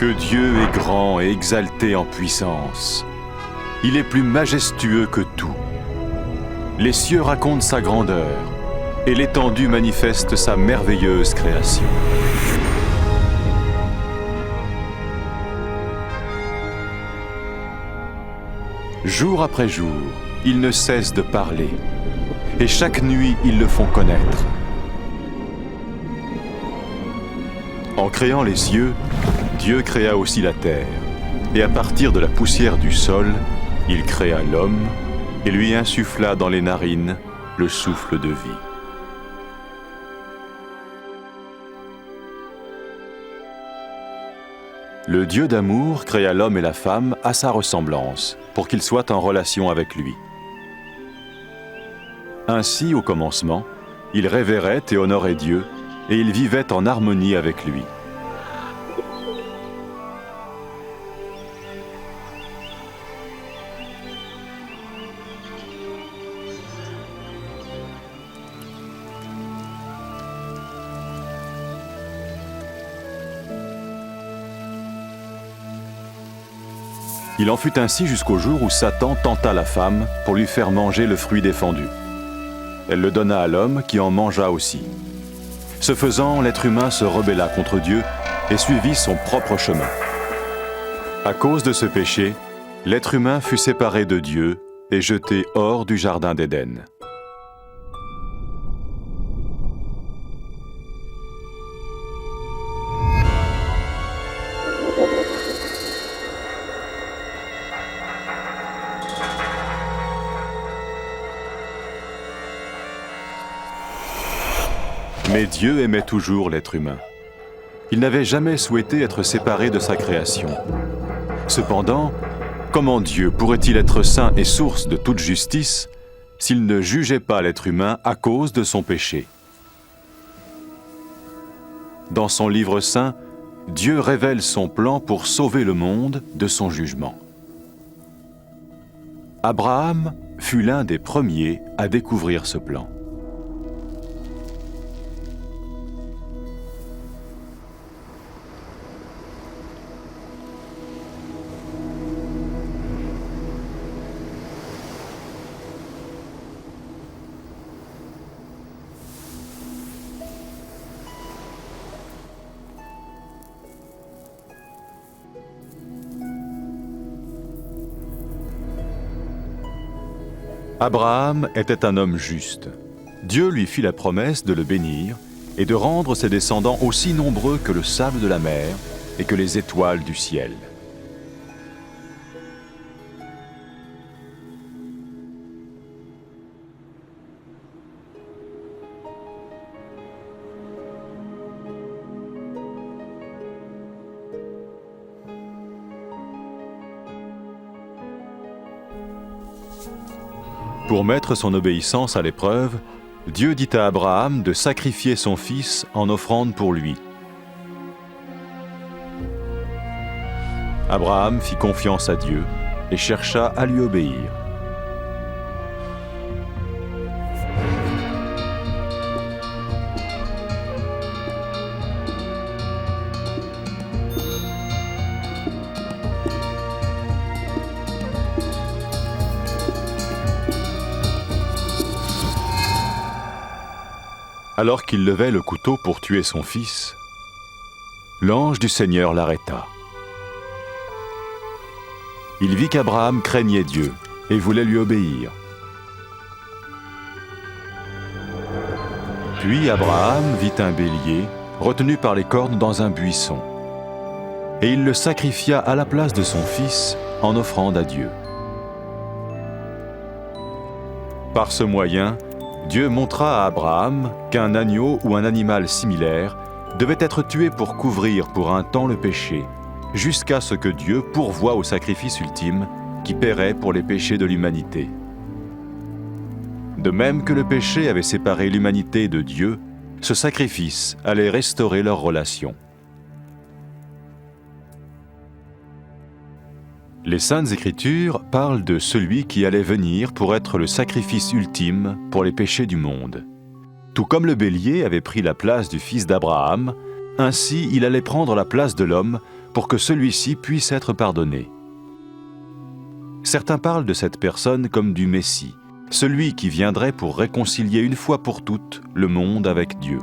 Que Dieu est grand et exalté en puissance. Il est plus majestueux que tout. Les cieux racontent sa grandeur, et l'étendue manifeste sa merveilleuse création. Jour après jour, ils ne cessent de parler, et chaque nuit, ils le font connaître. En créant les cieux, Dieu créa aussi la terre, et à partir de la poussière du sol, il créa l'homme et lui insuffla dans les narines le souffle de vie. Le Dieu d'amour créa l'homme et la femme à sa ressemblance, pour qu'ils soient en relation avec lui. Ainsi, au commencement, il révérait et honorait Dieu, et il vivait en harmonie avec lui. Il en fut ainsi jusqu'au jour où Satan tenta la femme pour lui faire manger le fruit défendu. Elle le donna à l'homme qui en mangea aussi. Ce faisant, l'être humain se rebella contre Dieu et suivit son propre chemin. À cause de ce péché, l'être humain fut séparé de Dieu et jeté hors du jardin d'Éden. Mais Dieu aimait toujours l'être humain. Il n'avait jamais souhaité être séparé de sa création. Cependant, comment Dieu pourrait-il être saint et source de toute justice s'il ne jugeait pas l'être humain à cause de son péché? Dans son livre saint, Dieu révèle son plan pour sauver le monde de son jugement. Abraham fut l'un des premiers à découvrir ce plan. Abraham était un homme juste. Dieu lui fit la promesse de le bénir et de rendre ses descendants aussi nombreux que le sable de la mer et que les étoiles du ciel. Pour mettre son obéissance à l'épreuve, Dieu dit à Abraham de sacrifier son fils en offrande pour lui. Abraham fit confiance à Dieu et chercha à lui obéir. Alors qu'il levait le couteau pour tuer son fils, l'ange du Seigneur l'arrêta. Il vit qu'Abraham craignait Dieu et voulait lui obéir. Puis Abraham vit un bélier retenu par les cornes dans un buisson, et il le sacrifia à la place de son fils en offrande à Dieu. Par ce moyen, Dieu montra à Abraham qu'un agneau ou un animal similaire devait être tué pour couvrir pour un temps le péché, jusqu'à ce que Dieu pourvoie au sacrifice ultime qui paierait pour les péchés de l'humanité. De même que le péché avait séparé l'humanité de Dieu, ce sacrifice allait restaurer leur relation. Les Saintes Écritures parlent de celui qui allait venir pour être le sacrifice ultime pour les péchés du monde. Tout comme le bélier avait pris la place du fils d'Abraham, ainsi il allait prendre la place de l'homme pour que celui-ci puisse être pardonné. Certains parlent de cette personne comme du Messie, celui qui viendrait pour réconcilier une fois pour toutes le monde avec Dieu.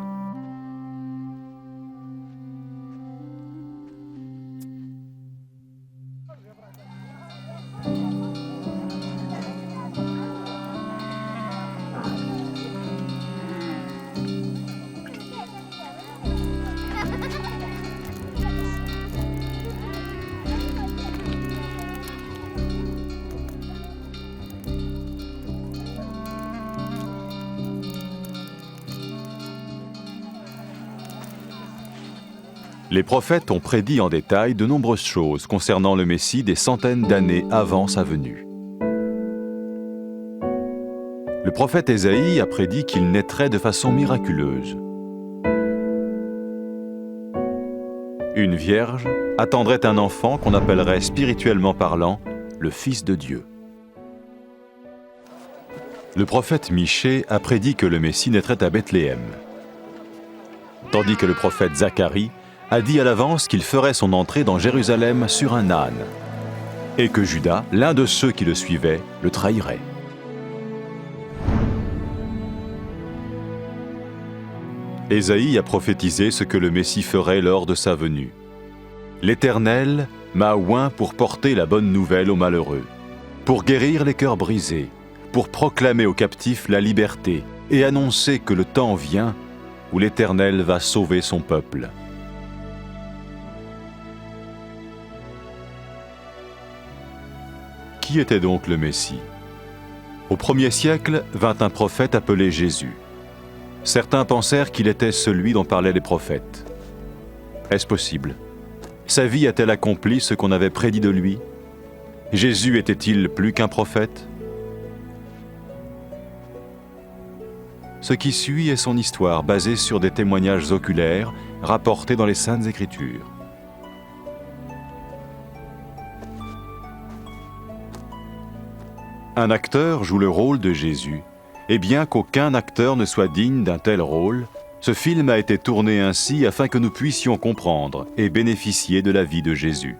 Les prophètes ont prédit en détail de nombreuses choses concernant le Messie des centaines d'années avant sa venue. Le prophète Ésaïe a prédit qu'il naîtrait de façon miraculeuse. Une vierge attendrait un enfant qu'on appellerait spirituellement parlant le Fils de Dieu. Le prophète Michée a prédit que le Messie naîtrait à Bethléem, tandis que le prophète Zacharie a dit à l'avance qu'il ferait son entrée dans Jérusalem sur un âne, et que Judas, l'un de ceux qui le suivaient, le trahirait. Ésaïe a prophétisé ce que le Messie ferait lors de sa venue. « L'Éternel m'a oint pour porter la bonne nouvelle aux malheureux, pour guérir les cœurs brisés, pour proclamer aux captifs la liberté et annoncer que le temps vient où l'Éternel va sauver son peuple. » Qui était donc le Messie? Au 1er siècle vint un prophète appelé Jésus. Certains pensèrent qu'il était celui dont parlaient les prophètes. Est-ce possible? Sa vie a-t-elle accompli ce qu'on avait prédit de lui? Jésus était-il plus qu'un prophète? Ce qui suit est son histoire basée sur des témoignages oculaires rapportés dans les Saintes Écritures. Un acteur joue le rôle de Jésus, et bien qu'aucun acteur ne soit digne d'un tel rôle, ce film a été tourné ainsi afin que nous puissions comprendre et bénéficier de la vie de Jésus.